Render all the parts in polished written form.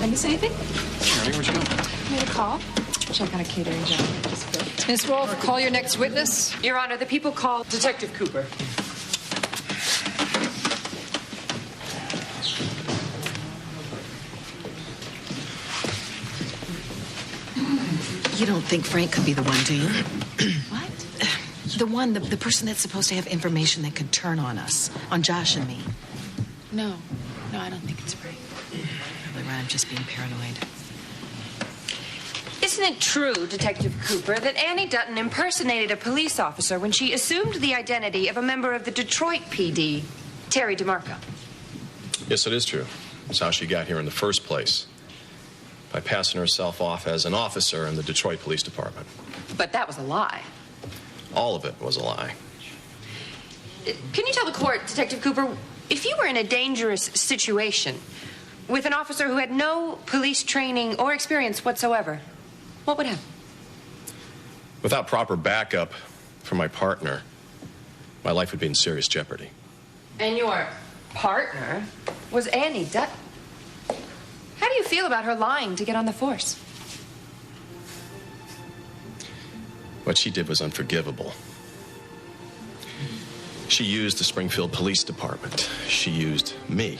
I miss anything? Charlie, where'd you go? Made a call. Check on a catering job. Just booked. Ms. Wolf, call your next witness. Your Honor, the people called Detective Cooper. You don't think Frank could be the one, do you? What? The person that's supposed to have information that could turn on us, on Josh and me. No, I don't think it's Frank. Probably right, I'm just being paranoid. Isn't it true, Detective Cooper, that Annie Dutton impersonated a police officer when she assumed the identity of a member of the Detroit PD, Terry DeMarco? Yes, it is true. That's how she got here in the first place. By passing herself off as an officer in the Detroit Police Department. But that was a lie. All of it was a lie. Can you tell the court, Detective Cooper, if you were in a dangerous situation with an officer who had no police training or experience whatsoever, what would happen? Without proper backup from my partner, my life would be in serious jeopardy. And your partner was Annie Dutton. How do you feel about her lying to get on the force? What she did was unforgivable. She used the Springfield Police Department. She used me.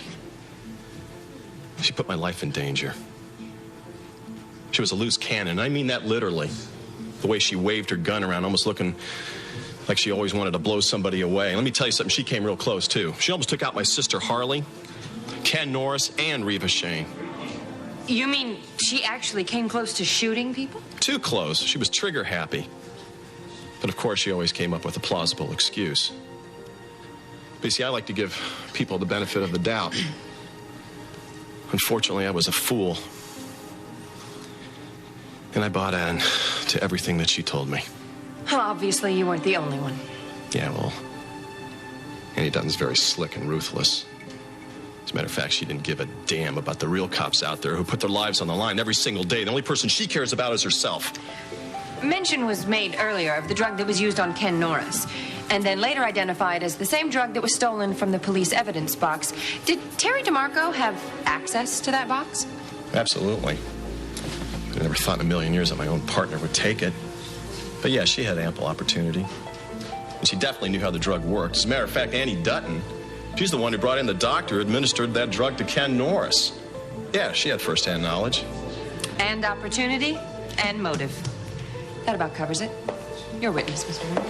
She put my life in danger. She was a loose cannon. I mean that literally. The way she waved her gun around, almost looking like she always wanted to blow somebody away. Let me tell you something, she came real close, too. She almost took out my sister Harley, Ken Norris, and Reva Shane. You mean she actually came close to shooting people? Too close. She was trigger happy. But of course, she always came up with a plausible excuse. But you see, I like to give people the benefit of the doubt. Unfortunately, I was a fool. And I bought in to everything that she told me. Well, obviously, you weren't the only one. Yeah, well, Annie Dutton's very slick and ruthless. As a matter of fact, she didn't give a damn about the real cops out there who put their lives on the line every single day. The only person she cares about is herself. Mention was made earlier of the drug that was used on Ken Norris, and then later identified as the same drug that was stolen from the police evidence box. Did Terry DeMarco have access to that box? Absolutely. I never thought in a million years that my own partner would take it. But yeah, she had ample opportunity. And she definitely knew how the drug worked. As a matter of fact, Annie Dutton, she's the one who brought in the doctor who administered that drug to Ken Norris. Yeah, she had first-hand knowledge. And opportunity and motive. That about covers it. Your witness, Mr. Moore.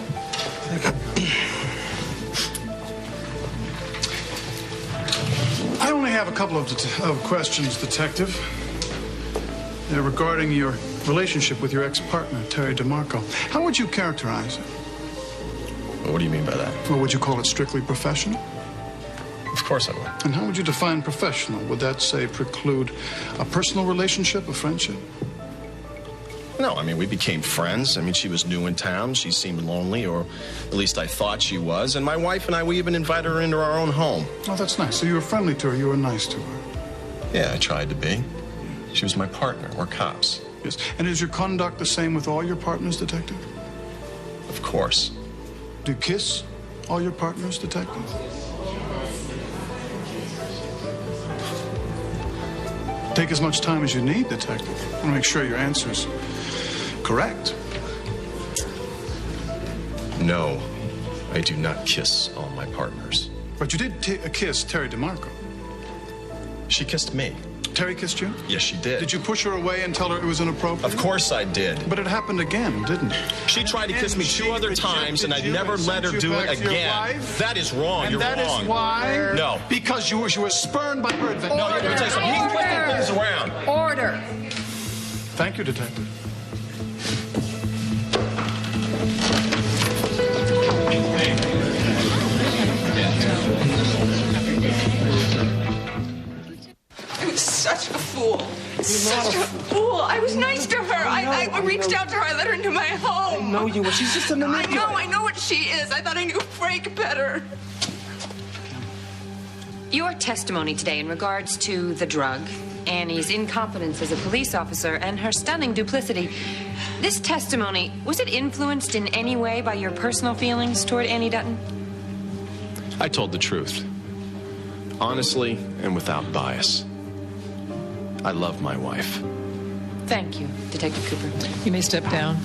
I only have a couple of questions, Detective. They're regarding your relationship with your ex-partner, Terry DeMarco. How would you characterize it? What do you mean by that? Well, would you call it strictly professional? Of course I would. And how would you define professional? Would that, say, preclude a personal relationship, a friendship? No, I mean, we became friends. I mean, she was new in town. She seemed lonely, or at least I thought she was. And my wife and I, we even invited her into our own home. Oh, that's nice. So you were friendly to her. You were nice to her. Yeah, I tried to be. She was my partner. We're cops. Yes. And is your conduct the same with all your partners, Detective? Of course. Do you kiss all your partners, Detective? Take as much time as you need, Detective. I want to make sure your answer's correct. No, I do not kiss all my partners. But you did kiss Terry DeMarco. She kissed me. Terry kissed you? Yes, she did. Did you push her away and tell her it was inappropriate? Of course I did. But it happened again, didn't it? She tried to kiss me 2 other times, and I never let her do it again. That is wrong. You're wrong. And that is why? No. Because you were spurned by her advantage. No, let me tell you something. He's twisting things around. Order. Thank you, Detective. I was such a fool. Such a fool. I was nice to her. I reached out to her. I let her into my home. I know you were. She's just a manipulator. I know what she is. I thought I knew Frank better. Your testimony today in regards to the drug, Annie's incompetence as a police officer, and her stunning duplicity, this testimony, was it influenced in any way by your personal feelings toward Annie Dutton? I told the truth. Honestly and without bias. I love my wife. Thank you, Detective Cooper. You may step down.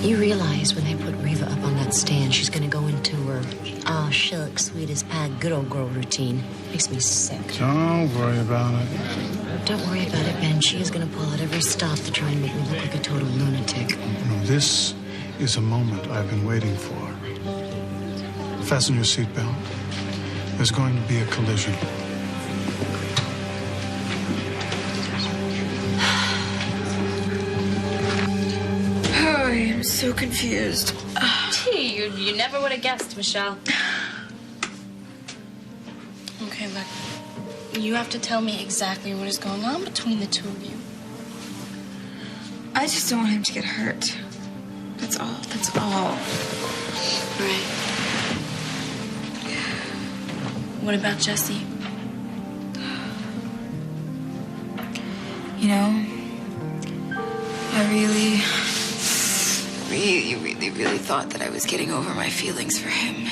You realize when they put Reva up on that stand, she's gonna go into her "ah, shucks, sweet as pie, good old girl" routine. Makes me sick. Don't worry about it. Don't worry about it, Ben. She is gonna pull out every stop to try and make me look like a total lunatic. No, this is a moment I've been waiting for. Fasten your seatbelt. There's going to be a collision. Oh, I am so confused. Gee, you never would have guessed, Michelle. Okay, look. You have to tell me exactly what is going on between the two of you. I just don't want him to get hurt. That's all. That's all. Right. What about Jesse? You know, I really thought that I was getting over my feelings for him.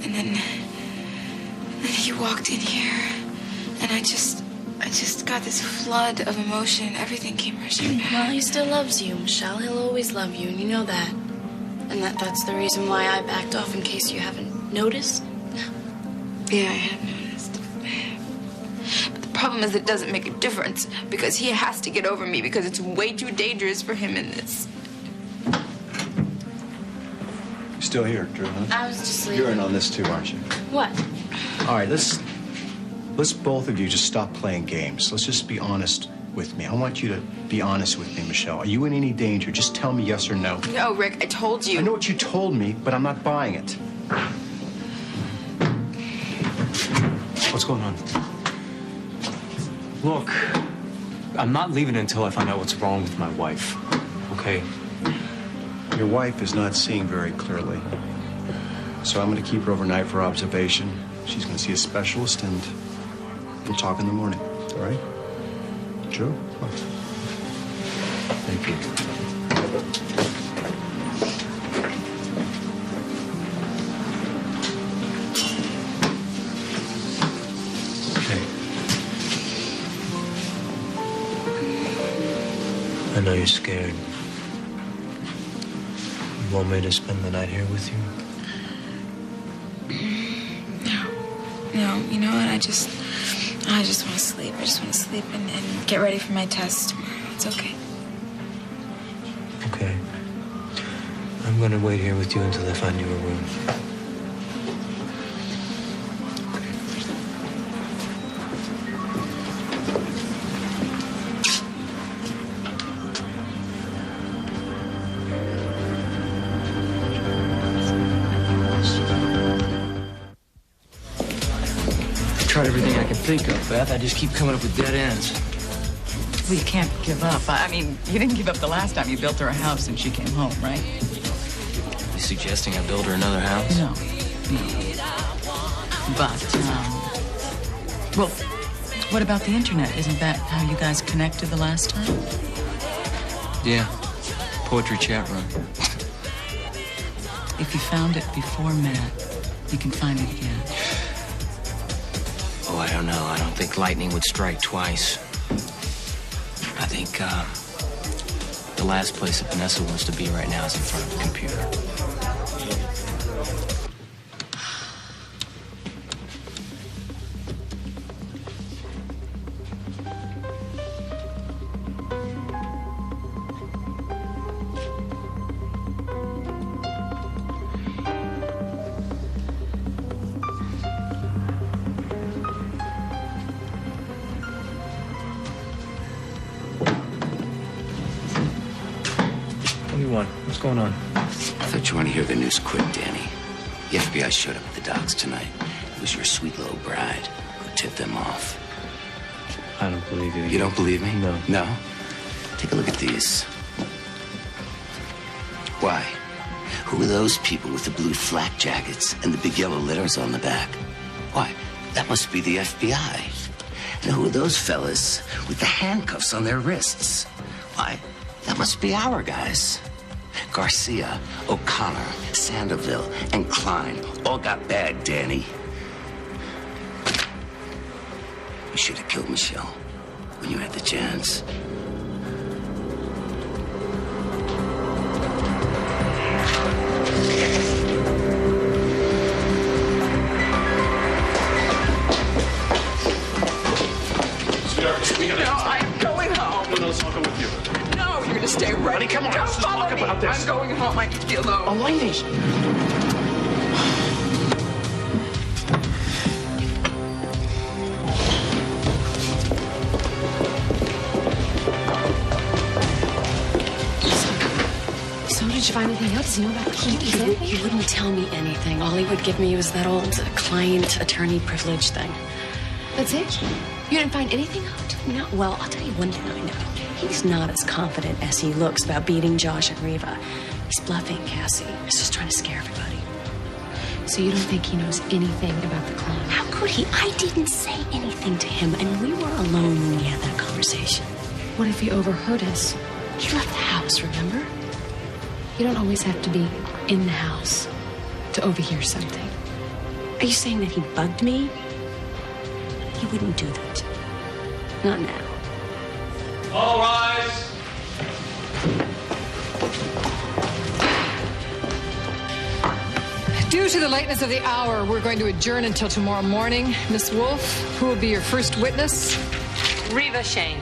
And then he walked in here, and I just got this flood of emotion. Everything came rushing back. Well, he still loves you, Michelle. He'll always love you, and you know that. And that's the reason why I backed off, in case you haven't noticed. Yeah, I have noticed. But the problem is it doesn't make a difference, because he has to get over me, because it's way too dangerous for him in this. Still here, Drew, huh? I was just leaving. You're in on this too, aren't you? What? All right, let's both of you just stop playing games. Let's just be honest with me. I want you to be honest with me, Michelle. Are you in any danger? Just tell me yes or no. No, Rick, I told you. I know what you told me, but I'm not buying it. What's going on? Look, I'm not leaving until I find out what's wrong with my wife, okay? Your wife is not seeing very clearly. So I'm going to keep her overnight for observation. She's going to see a specialist, and we'll talk in the morning. All right? Joe? Thank you. Okay. I know you're scared. You want me to spend the night here with you? No, you know what? I just want to sleep. I just want to sleep and get ready for my test tomorrow. It's okay. Okay. I'm gonna wait here with you until I find you a room. Tried everything I can think of, Beth. I just keep coming up with dead ends. Well, you can't give up. I mean, you didn't give up the last time you built her a house and she came home, right? You suggesting I build her another house? No. But, well, what about the internet? Isn't that how you guys connected the last time? Yeah. Poetry chat room. If you found it before Matt, you can find it again. Oh, I don't know. I don't think lightning would strike twice. I think, the last place that Vanessa wants to be right now is in front of the computer. What's going on? I thought you wanted to hear the news quick, Danny. The FBI showed up at the docks tonight. It was your sweet little bride who tipped them off. I don't believe you. You don't believe me? No. No? Take a look at these. Why? Who are those people with the blue flak jackets and the big yellow letters on the back? Why, that must be the FBI. And who are those fellas with the handcuffs on their wrists? Why, that must be our guys. Garcia, O'Connor, Sandoval, and Klein all got bagged, Danny. You should have killed Michelle when you had the chance. No, I'm going home. No, I'll go with you. No, you're gonna stay right. Honey, come on, Don't let's just follow talk me. about this. I'm going home. I need to be alone. Oh, lady. So did you find anything out? Does he know about He wouldn't tell me anything. All he would give me was that old client-attorney privilege thing. That's it? You didn't find anything out? No, well, I'll tell you one thing I know. He's not as confident as he looks about beating Josh and Riva. He's bluffing, Cassie. He's just trying to scare everybody. So you don't think he knows anything about the clone? How could he? I didn't say anything to him, and we were alone when we had that conversation. What if he overheard us? He left the house, remember? You don't always have to be in the house to overhear something. Are you saying that he bugged me? He wouldn't do that. Not now. All rise. Due to the lateness of the hour, we're going to adjourn until tomorrow morning. Miss Wolf, who will be your first witness? Riva Shane.